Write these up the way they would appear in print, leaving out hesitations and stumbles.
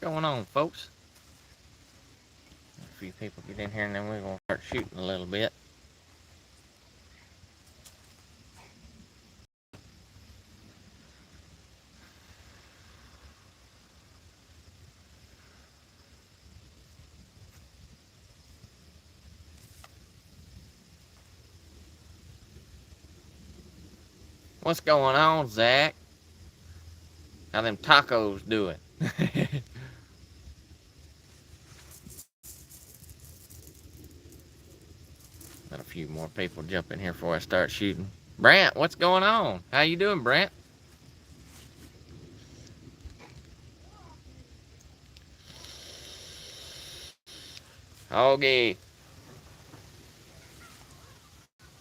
going on, folks? A few people get in here and then we're going to start shooting a little bit. What's going on, Zach? How them tacos doing? Got a few more people jump in here before I start shooting. Brant, what's going on? How you doing, Brant? Hoggy.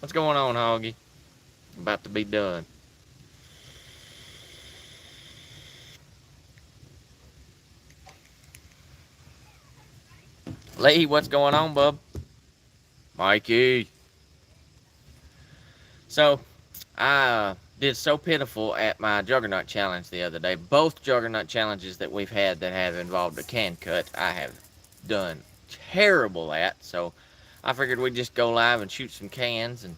What's going on, Hoggy? About to be done. Lee, what's going on, bub? Mikey. So, I did so pitiful at my Juggernaut challenge the other day. Both Juggernaut challenges that we've had that have involved a can cut, I have done terrible at. So, I figured we'd just go live and shoot some cans and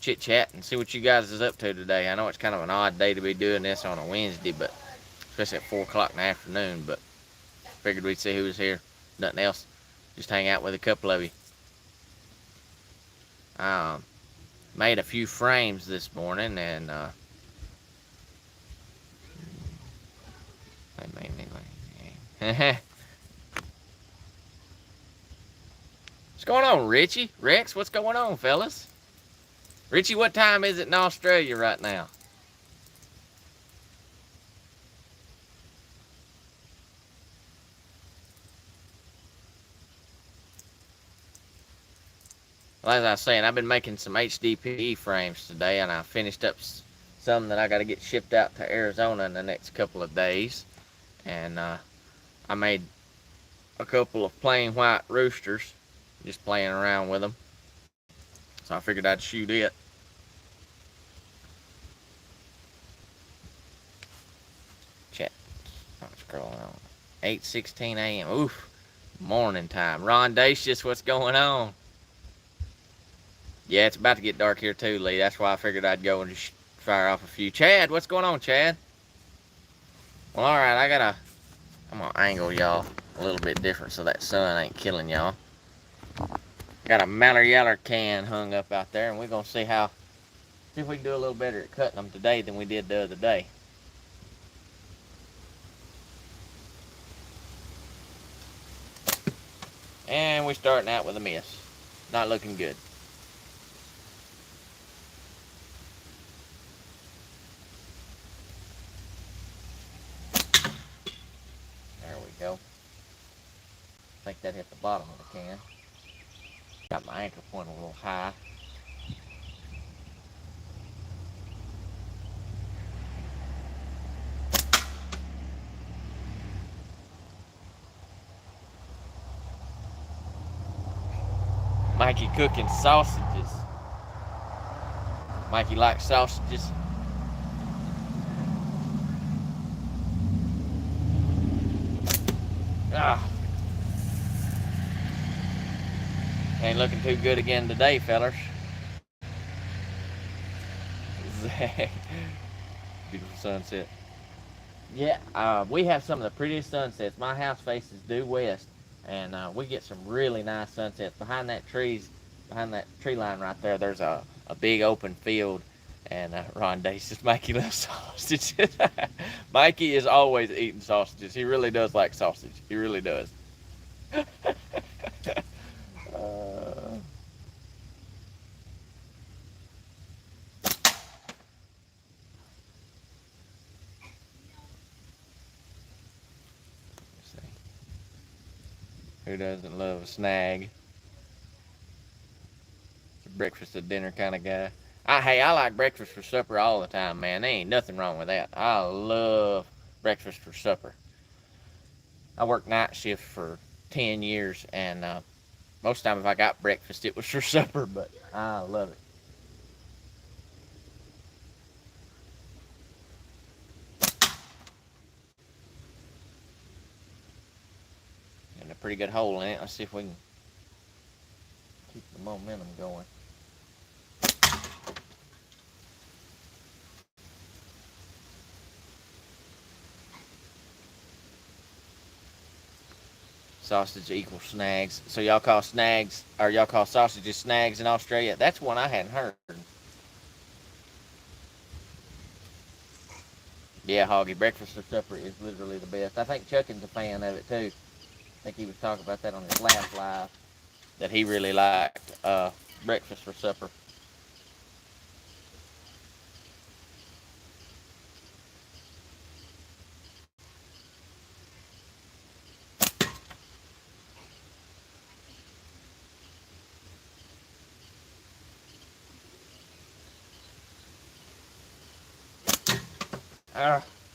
chit chat and see what you guys is up to today. I know it's kind of an odd day to be doing this on a Wednesday, but especially at 4 o'clock in the afternoon. But figured we'd see who was here. Nothing else. Just hang out with a couple of you. Made a few frames this morning and what's going on, Richie? Rex, what's going on, fellas? Richie, what time is it in Australia right now? Well, as I was saying, I've been making some HDPE frames today, and I finished up some that I got to get shipped out to Arizona in the next couple of days. And I made a couple of plain white roosters, just playing around with them. So I figured I'd shoot it. Chat. What's going on? 8:16 a.m. Oof. Morning time. Rondacious, what's going on? Yeah, it's about to get dark here too, Lee. That's why I figured I'd go and just fire off a few. Chad, what's going on, Chad? Well, alright, I'm gonna angle y'all a little bit different so that sun ain't killing y'all. Got a Mallard Yaller can hung up out there, and we're gonna see if we can do a little better at cutting them today than we did the other day. And we're starting out with a miss. Not looking good. There we go. I think that hit the bottom of the can. Got my anchor point a little high. Mikey cooking sausages. Mikey likes sausages. Ah. Ain't looking too good again today, fellers. Beautiful sunset. Yeah, we have some of the prettiest sunsets. My house faces due west, and we get some really nice sunsets. Behind that tree line right there, there's a big open field, and Ron says Mikey loves sausages. Mikey is always eating sausages. He really does like sausage. He really does. Who doesn't love a snag? It's a breakfast or dinner kind of guy. Hey, I like breakfast for supper all the time, man. There ain't nothing wrong with that. I love breakfast for supper. I worked night shift for 10 years, and most of the time if I got breakfast, it was for supper, but I love it. pretty good hole in it. Let's see if we can keep the momentum going. Sausage equals snags. So y'all call snags, or y'all call sausages snags in Australia? That's one I hadn't heard. Yeah, Hoggy, breakfast or supper is literally the best. I think Chuckin's a fan of it too. I think he was talking about that on his last live, that he really liked breakfast or supper.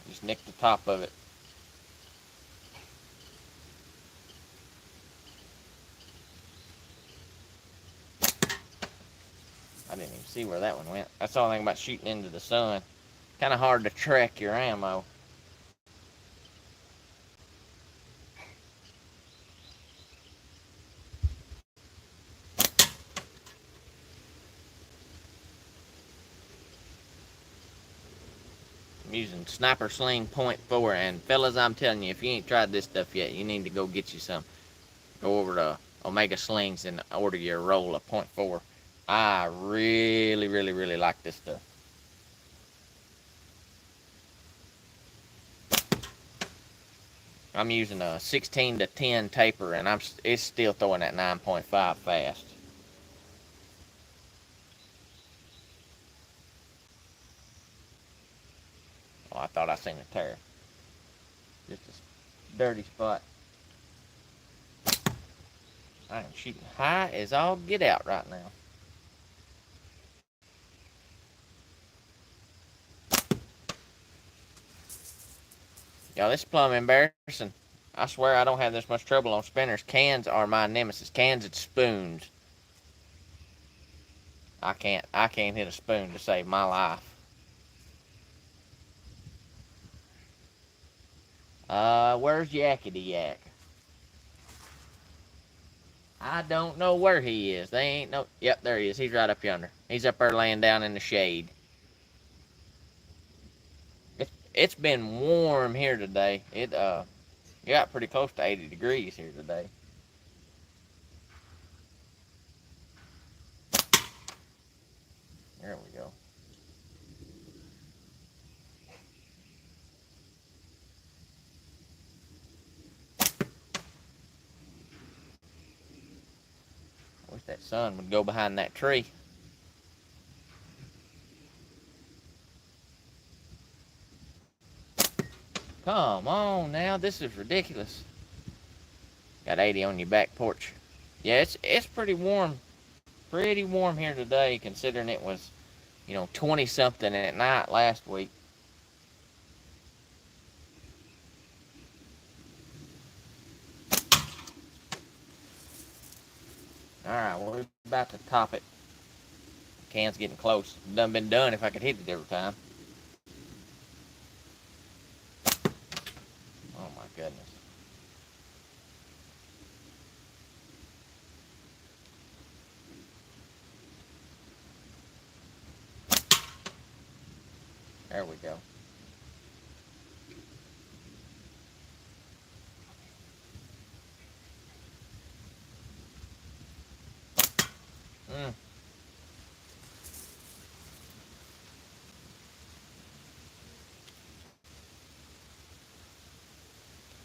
Just nicked the top of it. I didn't even see where that one went. That's the only thing about shooting into the sun. Kind of hard to track your ammo. I'm using Sniper Sling .4, and fellas, I'm telling you, if you ain't tried this stuff yet, you need to go get you some. Go over to Omega Slings and order your roll of .4. I really, really, really like this stuff. I'm using a 16 to 10 taper, and it's still throwing that 9.5 fast. Oh, I thought I seen a tear. Just a dirty spot. I am shooting high as all get out right now. Y'all, this is plumb embarrassing. I swear I don't have this much trouble on spinners. Cans are my nemesis. Cans and spoons. I can't hit a spoon to save my life. Where's Yakety Yak? I don't know where he is. They ain't no. Yep, there he is. He's right up yonder. He's up there laying down in the shade. It's been warm here today. It got pretty close to 80 degrees here today. There we go. I wish that sun would go behind that tree. Come on now, this is ridiculous. Got 80 on your back porch. Yeah, it's pretty warm. Pretty warm here today, considering it was, 20 something at night last week. Alright, well, we're about to top it. Can's getting close. Done been done if I could hit it every time. Oh my goodness. There we go.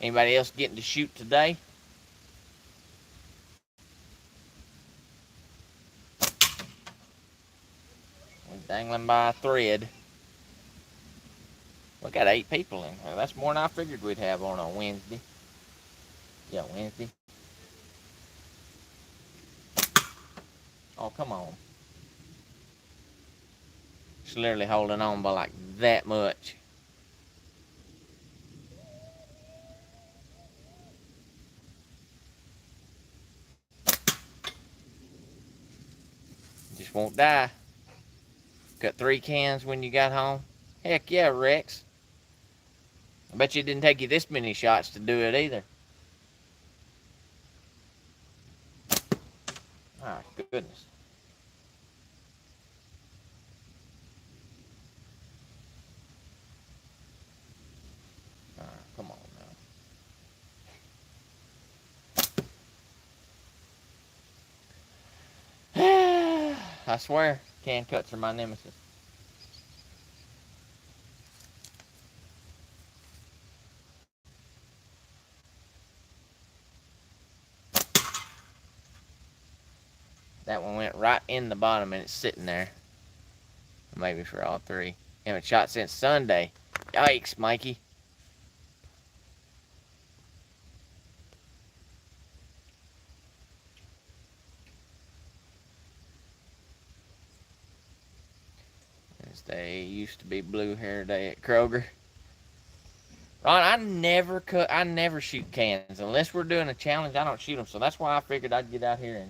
Anybody else getting to shoot today? We're dangling by a thread. We got 8 people in here. That's more than I figured we'd have on a Wednesday. Yeah, Wednesday. Oh, come on. It's literally holding on by like that much. Just won't die. Got 3 cans when you got home. Heck yeah, Rex. I bet you it didn't take you this many shots to do it either. My goodness. Come on now. I swear, can cuts are my nemesis. That one went right in the bottom and it's sitting there. Maybe for all three. Haven't shot since Sunday. Yikes, Mikey. As they used to be Blue Hair Day at Kroger. Ron, I never shoot cans unless we're doing a challenge. I don't shoot them, so that's why I figured I'd get out here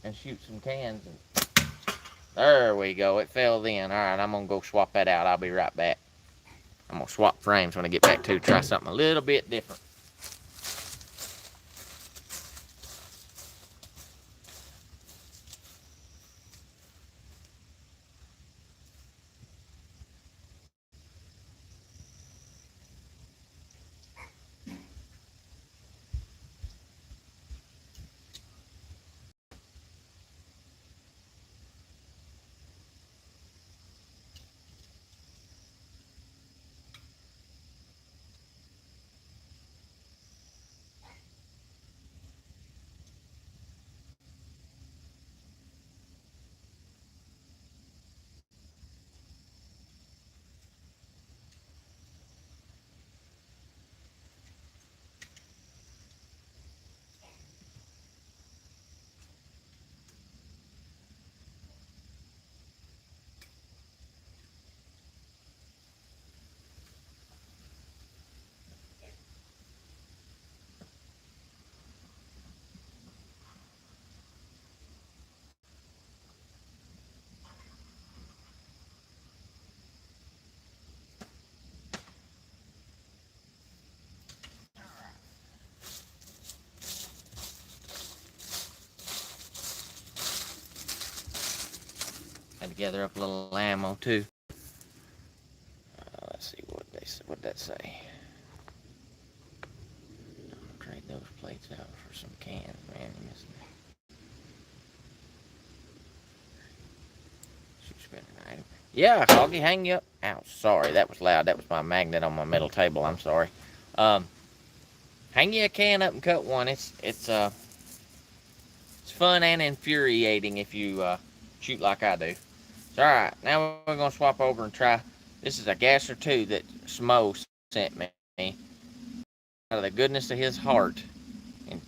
and shoot some cans. And there we go. It fell then. All right, I'm gonna go swap that out. I'll be right back. I'm gonna swap frames when I get back to try something a little bit different. Had to gather up a little ammo too. Let's see what that say. Trade those plates out for some cans, man. You missing me. Shoot spinner item. Yeah, Hoggy, hang you up. Ow, sorry, that was loud. That was my magnet on my metal table. I'm sorry. Hang you a can up and cut one. It's fun and infuriating if you shoot like I do. So, all right, now we're gonna swap over and try. This is a gasser 2 that Smo sent me. Out of the goodness of his heart, and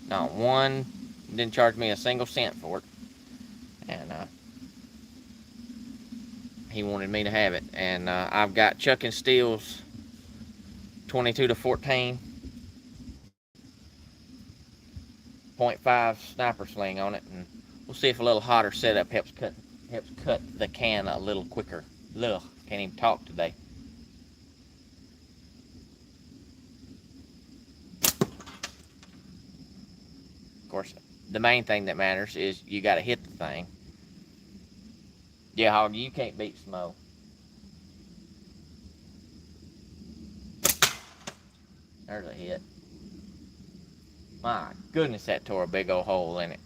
not one didn't charge me a single cent for it, and he wanted me to have it. And I've got Chuck and Steele's 22 to 14 .5 sniper sling on it, and we'll see if a little hotter setup helps cut the can a little quicker. Ugh, can't even talk today. Of course, the main thing that matters is you got to hit the thing. Yeah, Hog, you can't beat Smo. There's a hit. My goodness, that tore a big old hole in it.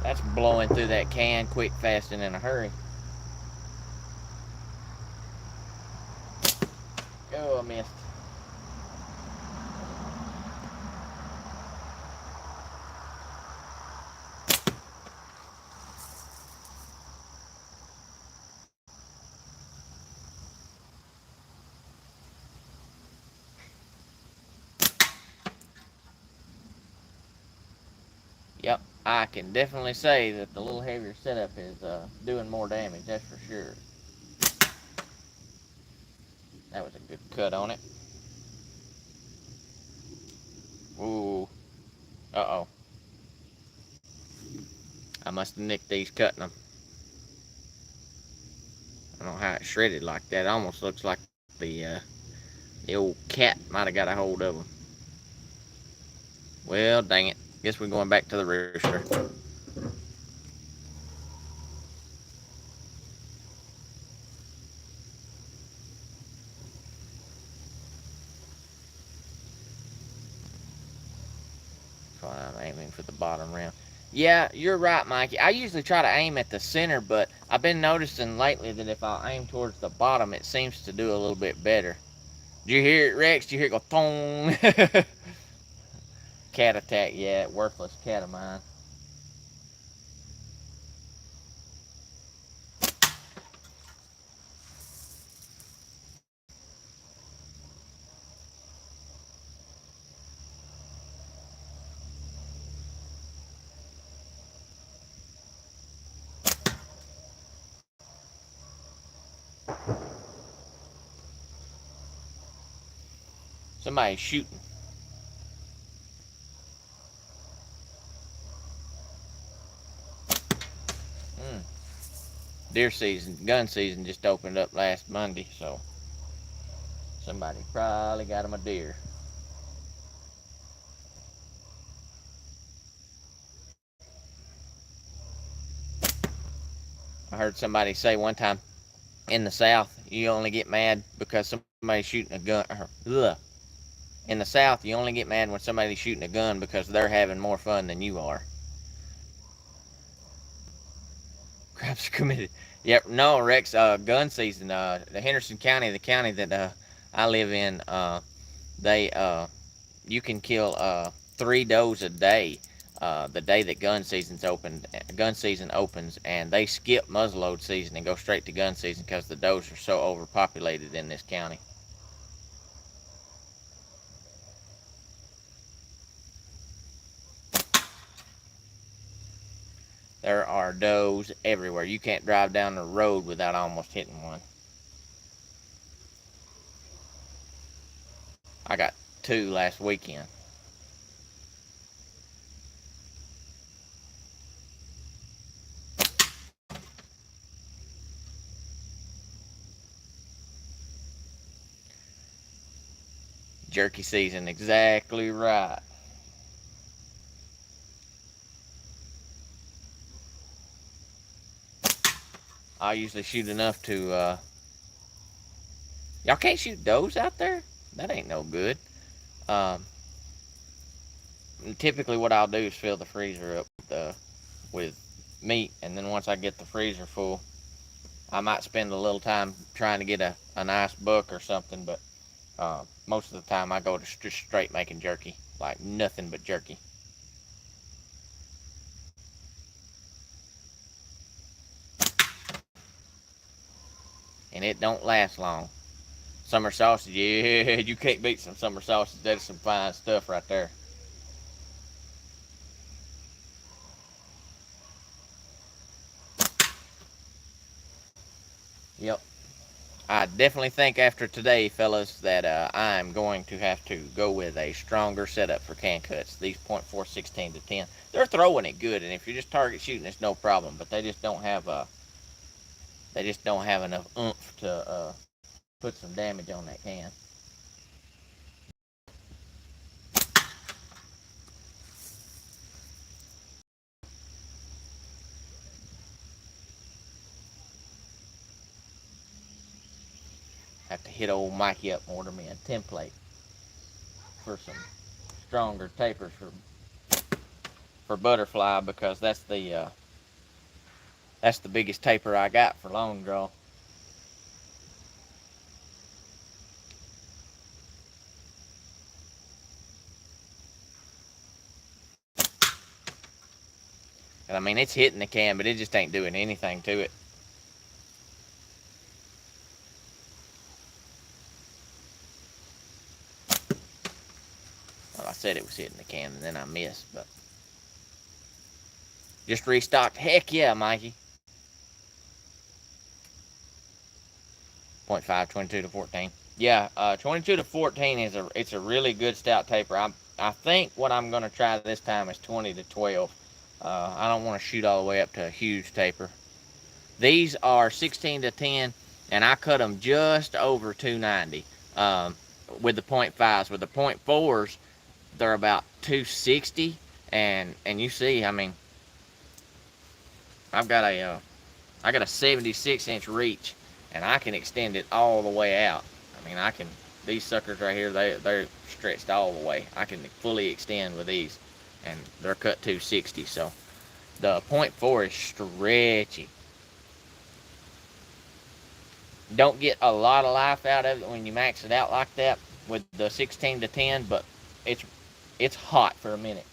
That's blowing through that can quick, fast, and in a hurry. Oh, I missed. Yep, I can definitely say that the little heavier setup is doing more damage, that's for sure. That was a good cut on it. Ooh. Uh-oh. I must have nicked these cutting them. I don't know how it shredded like that. It almost looks like the old cat might have got a hold of them. Well, dang it. Guess we're going back to the rooster. So I'm aiming for the bottom rim. Yeah, you're right, Mikey. I usually try to aim at the center, but I've been noticing lately that if I aim towards the bottom, it seems to do a little bit better. Did you hear it, Rex? Did you hear it go thong? Cat attack, yeah, worthless cat of mine. Somebody's shooting. Mm. Deer season, gun season just opened up last Monday, so somebody probably got him a deer. I heard somebody say one time in the South, you only get mad because somebody's shooting a gun. Ugh. In the South, you only get mad when somebody's shooting a gun because they're having more fun than you are. Crimes committed. Yep. No, Rex. Gun season. The Henderson County, the county that I live in, they you can kill 3 does a day. The day that gun season opens, and they skip muzzleload season and go straight to gun season because the does are so overpopulated in this county. There are does everywhere. You can't drive down the road without almost hitting one. I got 2 last weekend. Jerky season, exactly right. I usually shoot enough to. Y'all can't shoot does out there? That ain't no good. Um, Typically, what I'll do is fill the freezer up with meat, and then once I get the freezer full, I might spend a little time trying to get a nice buck or something, but most of the time I go to just straight making jerky, like nothing but jerky. And it don't last long. Summer sausage, yeah, you can't beat some summer sausage. That is some fine stuff right there. Yep. I definitely think after today, fellas, that I'm going to have to go with a stronger setup for can cuts. These .416 to 10, they're throwing it good, and if you're just target shooting, it's no problem. But they just don't have enough oomph to put some damage on that can. Have to hit old Mikey up and order me a template for some stronger tapers for butterfly, because that's the biggest taper I got for long draw. And I mean, it's hitting the can, but it just ain't doing anything to it. Well, I said it was hitting the can, and then I missed, but just restocked. Heck yeah, Mikey. 0.5, 22 to 14. Yeah, 22 to 14 it's a really good stout taper. I think what I'm going to try this time is 20 to 12. I don't want to shoot all the way up to a huge taper. These are 16 to 10, and I cut them just over 290 with the .5s. With the .4s, they're about 260, and you see, I mean, I got a 76-inch reach, and I can extend it all the way out. I mean, I can. These suckers right here, they're stretched all the way. I can fully extend with these, and they're cut 260. So the .4 is stretchy. Don't get a lot of life out of it when you max it out like that with the 16 to 10, but it's hot for a minute.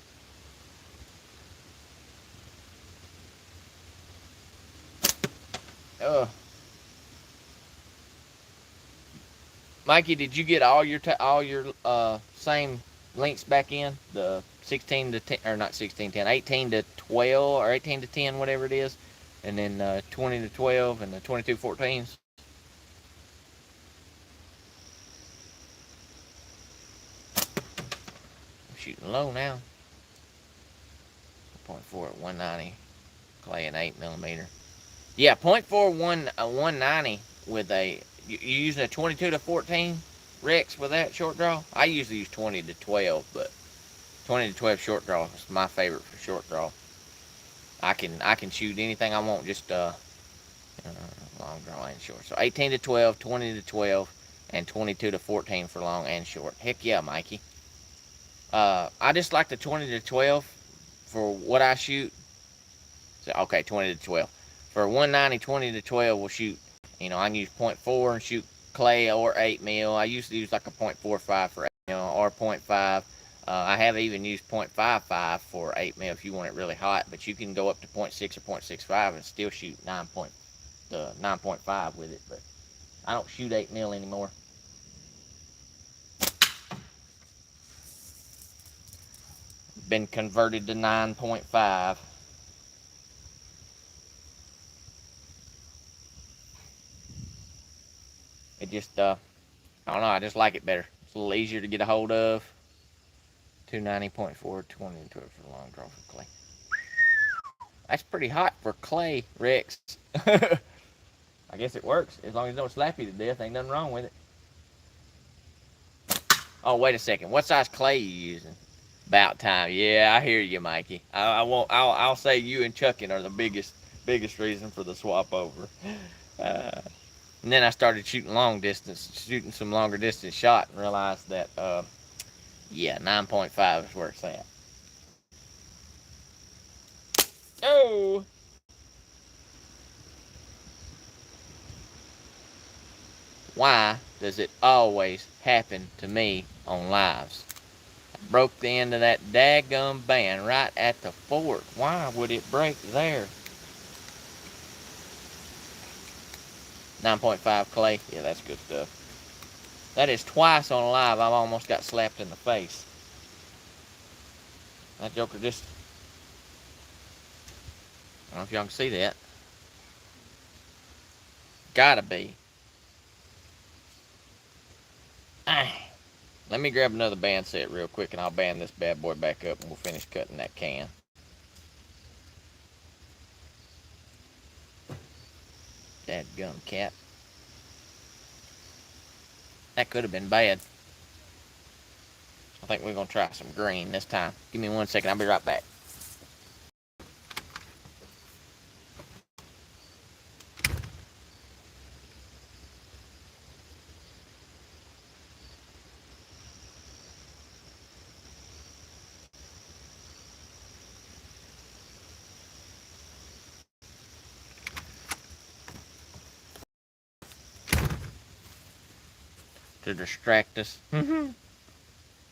Mikey, did you get all your same links back in? The 16 to 10, or not 16 10, 18 to 12 or 18 to 10, whatever it is, and then 20 to 12 and the 22 14s. I'm shooting low now. 0.4 at 190, clay and 8mm. Yeah, 0.4 190 with a. You using a 22 to 14 Rex with that short draw? I usually use 20 to 12, but 20 to 12 short draw is my favorite for short draw. I can shoot anything I want, just long draw and short. So 18 to 12, 20 to 12, and 22 to 14 for long and short. Heck yeah, Mikey. I just like the 20 to 12 for what I shoot. So, okay, 20 to 12. For 190, 20 to 12 will shoot. You know, I can use 0.4 and shoot clay or 8mm. I used to use like a 0.45 for 8mm or 0.5. I have even used 0.55 for 8mm if you want it really hot, but you can go up to 0.6 or 0.65 and still shoot 9.5 with it. But I don't shoot 8mm anymore. Been converted to 9.5. It just, I don't know, I just like it better. It's a little easier to get a hold of. 290.4, 20 to it for the long draw for clay. That's pretty hot for clay, Rex. I guess it works. As long as it don't slap you to death, ain't nothing wrong with it. Oh, wait a second. What size clay you using? About time. Yeah, I hear you, Mikey. I won't. I'll say you and Chuckin are the biggest reason for the swap over. And then I started shooting shooting some longer distance shot, and realized that, yeah, 9.5 is where it's at. Oh! Why does it always happen to me on lives? I broke the end of that daggum band right at the fort. Why would it break there? 9.5 clay. Yeah, that's good stuff. That is twice on a live I've almost got slapped in the face. That joker just... I don't know if y'all can see that. Gotta be. Let me grab another band set real quick and I'll band this bad boy back up and we'll finish cutting that can. Dadgum cat. That could have been bad. I think we're going to try some green this time. Give me 1 second. I'll be right back. To distract us. Alright,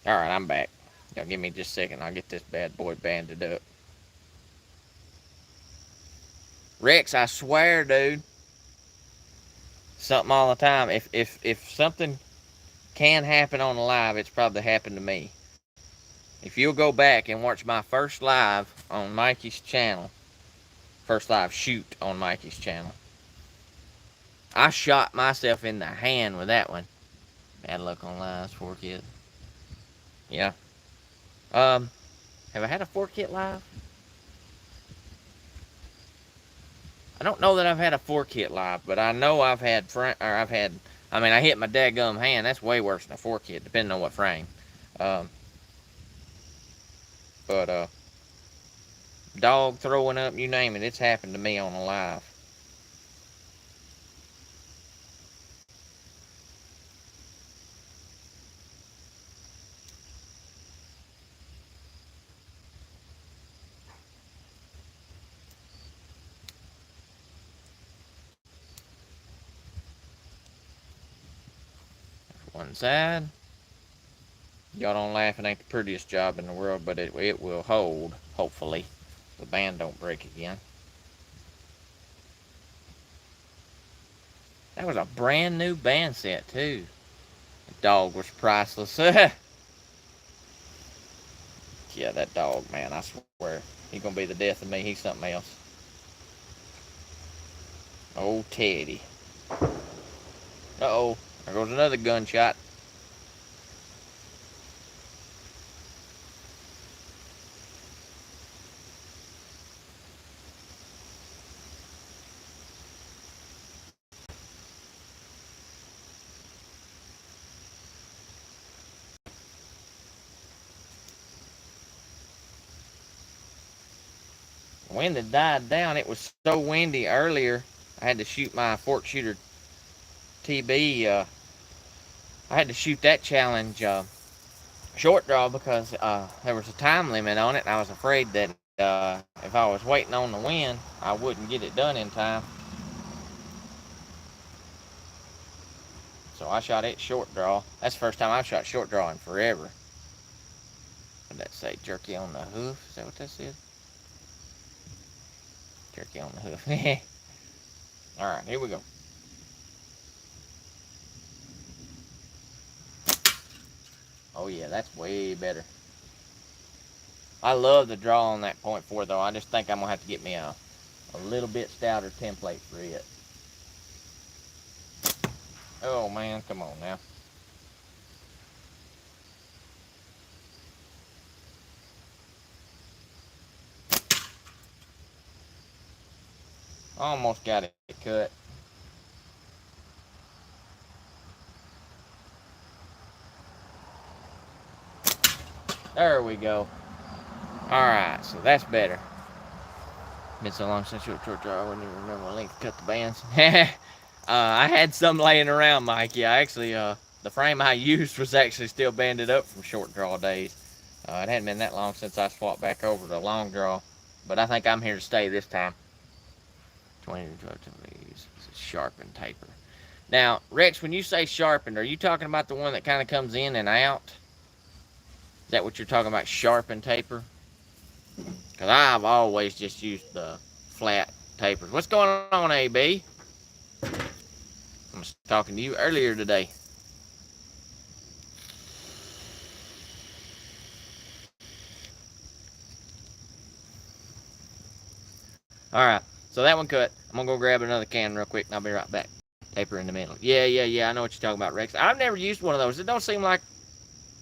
I'm back. Y'all give me just a second. I'll get this bad boy banded up. Rex, I swear, dude. Something all the time. If something can happen on a live, it's probably happened to me. If you'll go back and watch my first live on Mikey's channel, first live shoot on Mikey's channel, I shot myself in the hand with that one. Bad luck on lives, poor kid. Yeah. Have I had a fork hit live? I don't know that I've had a fork hit live, but I know I've had I mean, I hit my dadgum hand. That's way worse than a fork hit, depending on what frame. Um, but dog throwing up, you name it, it's happened to me on a live. One side. Y'all don't laugh, it ain't the prettiest job in the world, but it will hold, hopefully. The band don't break again. That was a brand new band set, too. The dog was priceless. Yeah, that dog, man, I swear. He's gonna be the death of me. He's something else. Oh, Teddy. Uh-oh. There goes another gunshot. The wind had died down. It was so windy earlier. I had to shoot my fork shooter TB. I had to shoot that challenge short draw because there was a time limit on it. And I was afraid that if I was waiting on the wind, I wouldn't get it done in time. So I shot it short draw. That's the first time I've shot short draw in forever. What did that say? Jerky on the hoof? Is that what that said? Jerky on the hoof. Alright, here we go. Oh yeah, that's way better. I love the draw on that .4 though. I just think I'm going to have to get me a little bit stouter template for it. Oh man, come on now. Almost got it cut. There we go. Alright, so that's better. Been so long since short draw, I wouldn't even remember my length to cut the bands. I had some laying around, Mike. Yeah, actually, the frame I used was actually still banded up from short draw days. It hadn't been that long since I swapped back over to long draw, but I think I'm here to stay this time. 20 to 12 degrees. Sharpened taper. Now, Rex, when you say sharpened, are you talking about the one that kind of comes in and out? Is that what you're talking about, sharpened taper? Because I've always just used the flat tapers. What's going on, AB? I was talking to you earlier today. Alright, so that one cut. I'm going to go grab another can real quick, and I'll be right back. Taper in the middle. Yeah, I know what you're talking about, Rex. I've never used one of those. It don't seem like,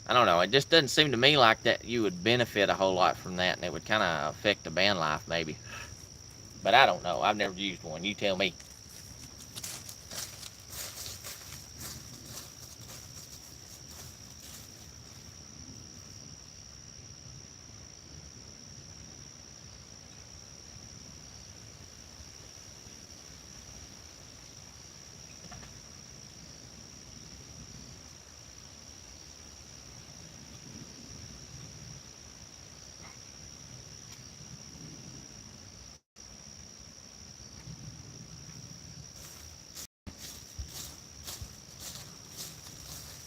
I don't know, it just doesn't seem to me like that you would benefit a whole lot from that, and it would kind of affect the band life, maybe. But I don't know. I've never used one. You tell me.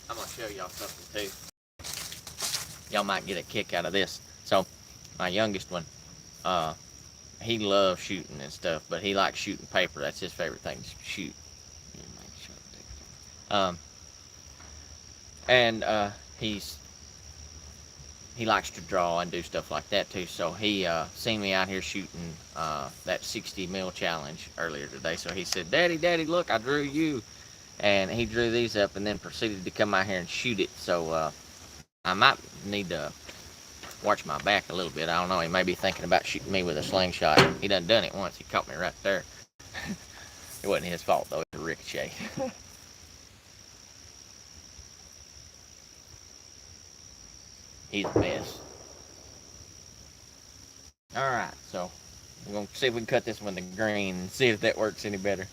I'm going to show y'all something, too. Y'all might get a kick out of this. So, my youngest one, he loves shooting and stuff, but he likes shooting paper. That's his favorite thing to shoot. Um, and he likes to draw and do stuff like that too. So he seen me out here shooting that 60 mil challenge earlier today. So he said, "Daddy, look, I drew you," and he drew these up and then proceeded to come out here and shoot it. So I might need to watch my back a little bit. I don't know. He may be thinking about shooting me with a slingshot. He done it once. He caught me right there. It wasn't his fault though. It was a ricochet. He's the best. All right, so we're gonna see if we can cut this one to green and see if that works any better.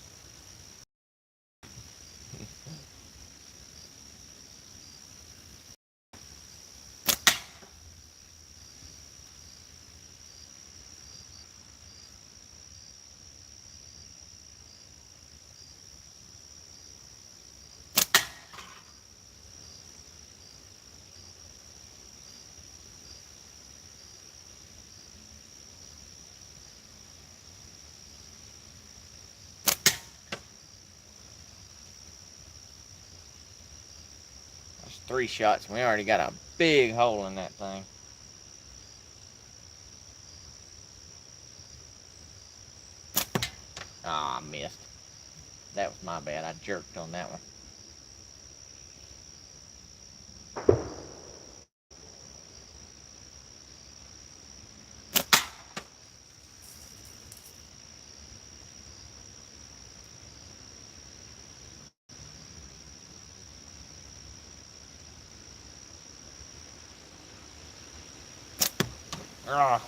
That's 3 shots, and we already got a big hole in that thing. Ah, I missed. That was my bad. I jerked on that one. Ah.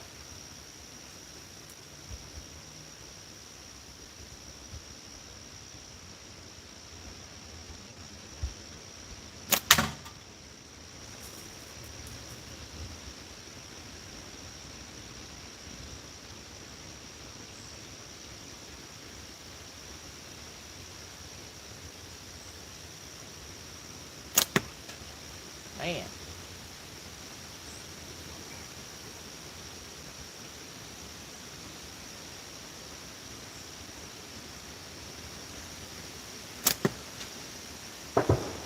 Man.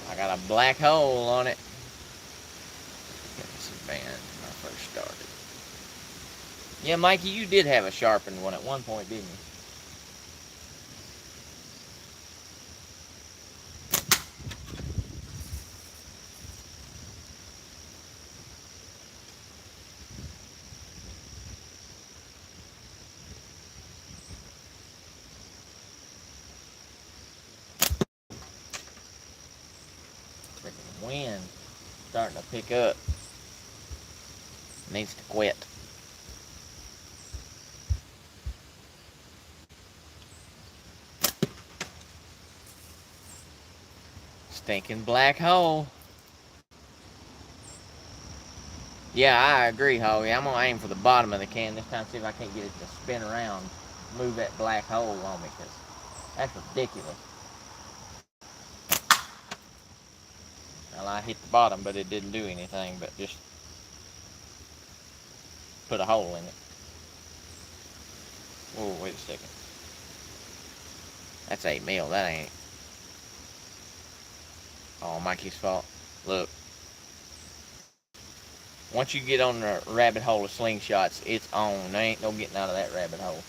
I got a black hole on it. This is banned when I first started. Yeah, Mikey, you did have a sharpened one at one point, didn't you? Freaking wind starting to pick up. Needs to quit. Stinking black hole. Yeah, I agree, Howie. I'm gonna aim for the bottom of the can this time, see if I can't get it to spin around, move that black hole on me, because that's ridiculous. Well, I hit the bottom, but it didn't do anything, but just put a hole in it. Oh, wait a second. That's 8 mil, that ain't. Oh, Mikey's fault. Look. Once you get on the rabbit hole of slingshots, it's on. There ain't no getting out of that rabbit hole.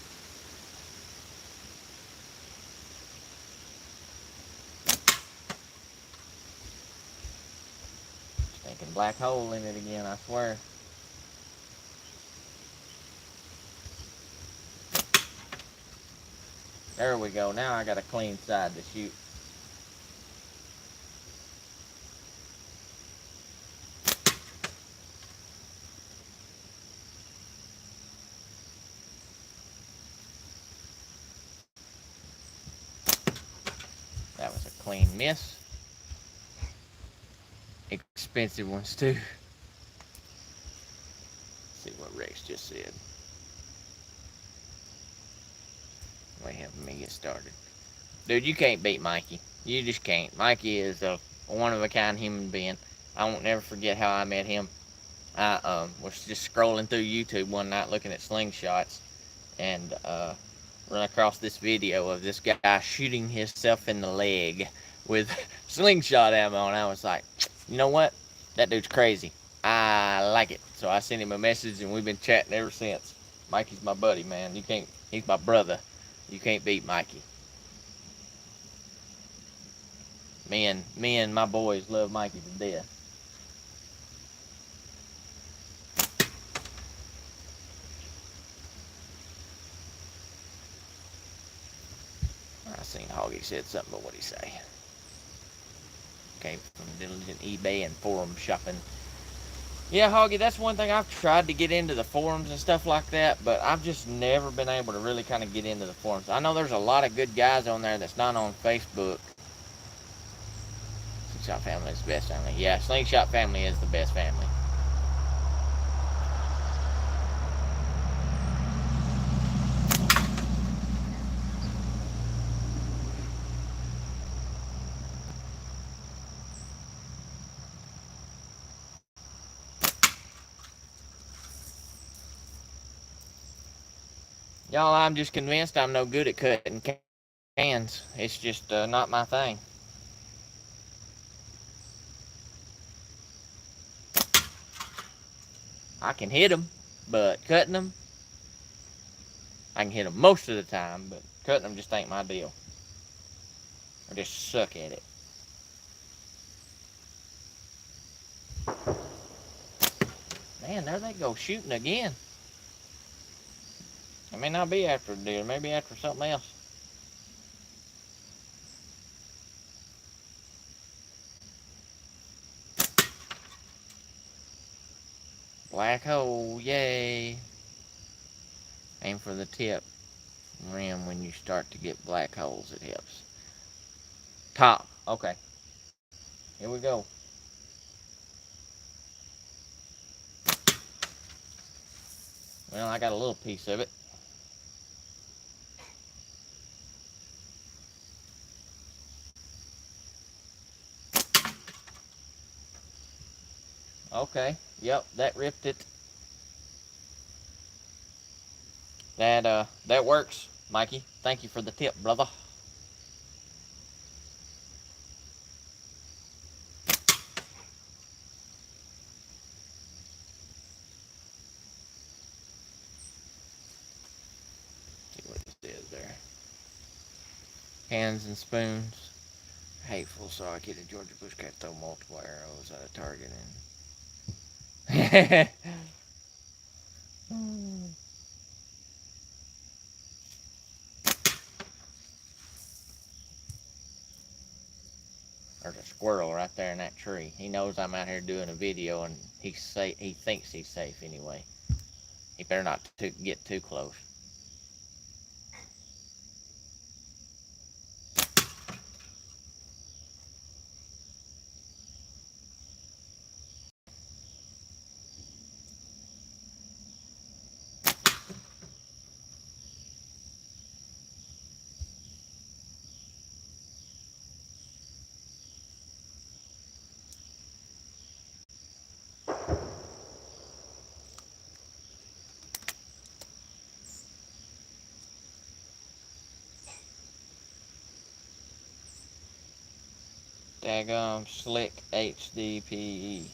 Stinking black hole in it again, I swear. There we go. Now I got a clean side to shoot. That was a clean miss. Expensive ones too. Let's see what Rex just said. Wait, helping me get started. Dude, you can't beat Mikey. You just can't. Mikey is a one-of-a-kind human being. I won't never forget how I met him. I was just scrolling through YouTube one night looking at slingshots and run across this video of this guy shooting himself in the leg with slingshot ammo, and I was like, you know what? That dude's crazy. I like it. So I sent him a message, and we've been chatting ever since. Mikey's my buddy, man. You can't. He's my brother. You can't beat Mikey. Me and my boys love Mikey to death. seen Hoggy said something, but what'd he say? Came from diligent eBay and forum shopping. Yeah, Hoggy, that's one thing. I've tried to get into the forums and stuff like that, but I've just never been able to really kind of get into the forums. I know there's a lot of good guys on there that's not on Facebook. Slingshot family is the best family. Yeah, Slingshot family is the best family. Y'all, I'm just convinced I'm no good at cutting cans. It's just not my thing. I can hit them, but cutting them, I can hit them most of the time, but cutting them just ain't my deal. I just suck at it. Man, there they go shooting again. It may not be after a deer, maybe after something else. Black hole, yay. Aim for the tip rim when you start to get black holes, it helps. Top, okay. Here we go. Well, I got a little piece of it. Okay, yep, that ripped it. That works, Mikey. Thank you for the tip, brother. See what it says there. Hands and spoons. Hateful, so I get a Georgia bushcat throw multiple arrows at a target and there's a squirrel right there in that tree. He knows I'm out here doing a video, and he thinks he's safe anyway. He better not get too close. Daggum Slick HDPE.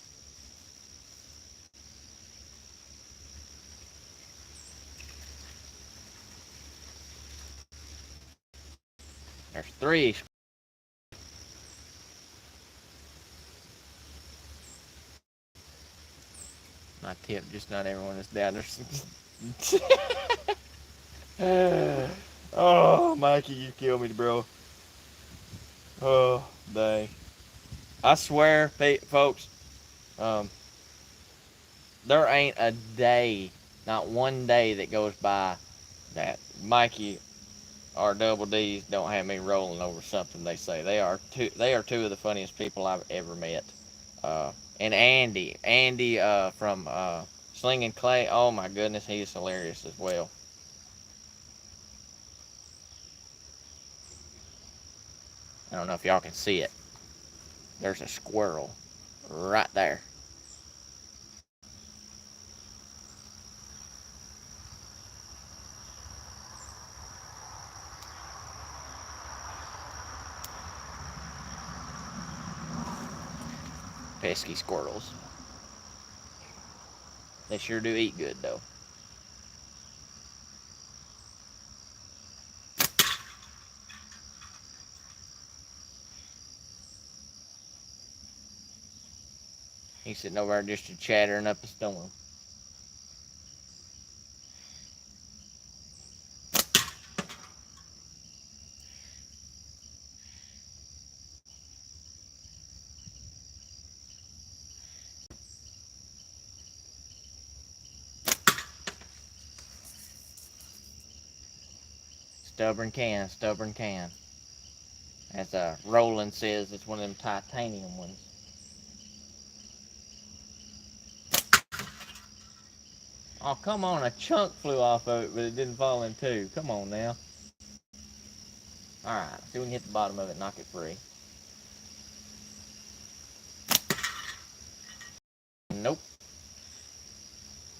There's three. My tip, just not everyone is down there. Oh, Mikey, you killed me, bro. Oh, dang. I swear, folks, um, there ain't a day, not one day that goes by that Mikey or Double D's don't have me rolling over something they say. They are two of the funniest people I've ever met. And Andy from Slinging Clay. Oh my goodness, he is hilarious as well. I don't know if y'all can see it. There's a squirrel right there. Pesky squirrels. They sure do eat good though. He's sitting over there just chattering up a storm. Stubborn can, stubborn can. As Roland says, it's one of them titanium ones. Oh, come on, a chunk flew off of it, but it didn't fall in two. Come on now. Alright, see if we can hit the bottom of it and knock it free. Nope.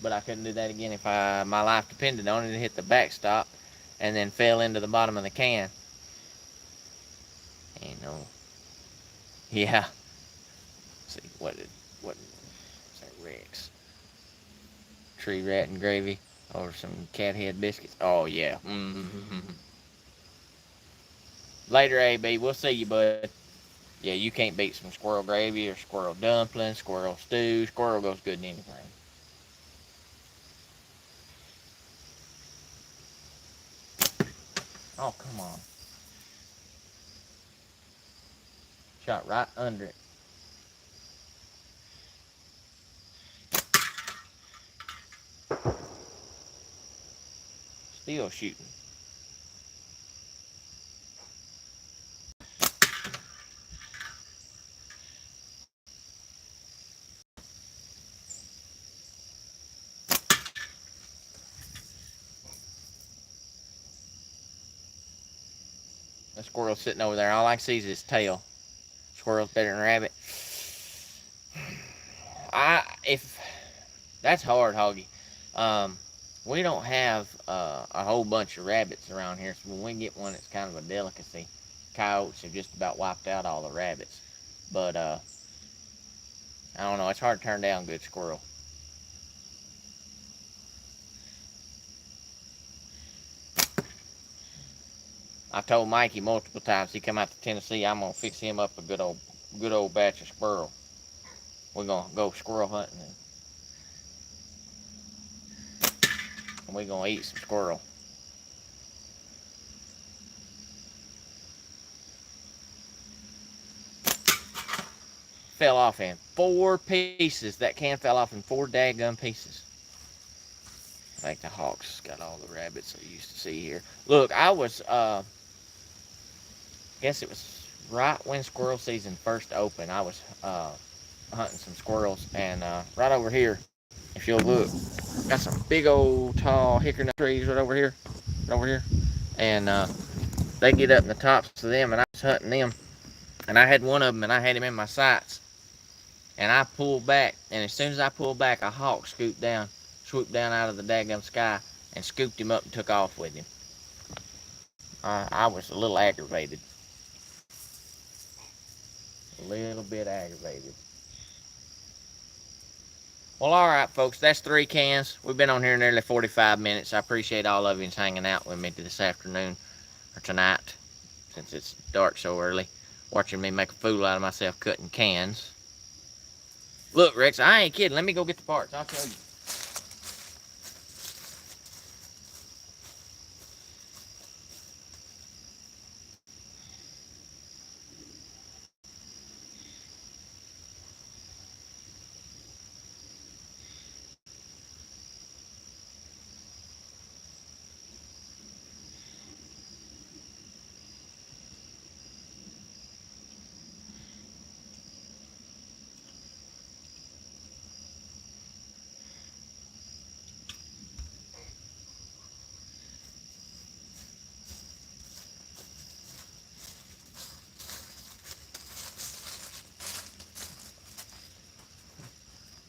But I couldn't do that again if my life depended on it. It hit the backstop and then fell into the bottom of the can. Ain't no. Yeah. Let's see, what is that, Rex? Tree rat and gravy or some cat head biscuits. Oh yeah. Later, AB. We'll see you, bud. Yeah, you can't beat some squirrel gravy or squirrel dumplings, squirrel stew. Squirrel goes good in anything. Oh, come on. Shot right under it. Still shooting. The squirrel's sitting over there. All I can see is his tail. Squirrel's better than rabbit. If that's hard, Hoggy. We don't have a whole bunch of rabbits around here, so when we get one, it's kind of a delicacy. Coyotes have just about wiped out all the rabbits, but I don't know. It's hard to turn down good squirrel. I've told Mikey multiple times he come out to Tennessee, I'm gonna fix him up a good old batch of squirrel. We're gonna go squirrel hunting and we're gonna eat some squirrel. Fell off in 4 pieces. That can fell off in 4 daggum pieces. I think the hawks got all the rabbits I used to see here. Look, I was guess it was right when squirrel season first opened. I was hunting some squirrels, and right over here, if you'll look, got some big old tall hickory trees right over here, and they get up in the tops of them, and I was hunting them, and I had one of them, and I had him in my sights, and I pulled back, and as soon as I pulled back, a hawk swooped down out of the daggum sky and scooped him up and took off with him. I was a little aggravated. A little bit aggravated. Well, all right, folks, that's 3 cans. We've been on here nearly 45 minutes. I appreciate all of you hanging out with me this afternoon or tonight, since it's dark so early, watching me make a fool out of myself cutting cans. Look, Rex, I ain't kidding. Let me go get the parts. I'll show you.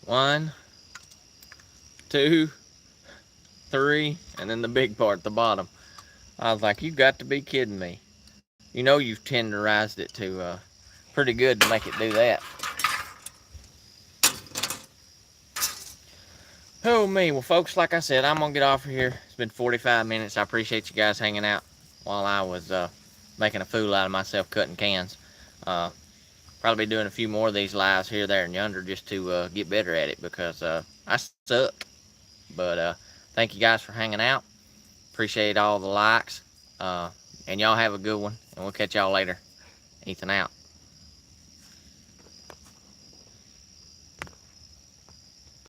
One, 2, 3, and then the big part at the bottom. I was like, you got to be kidding me. You know you've tenderized it to pretty good to make it do that. Oh me, well folks, like I said, I'm gonna get off of here. It's been 45 minutes. I appreciate you guys hanging out while I was making a fool out of myself cutting cans. Probably doing a few more of these lives here, there, and yonder just to get better at it, because I suck. But thank you guys for hanging out. Appreciate all the likes. And y'all have a good one, and we'll catch y'all later. Ethan out.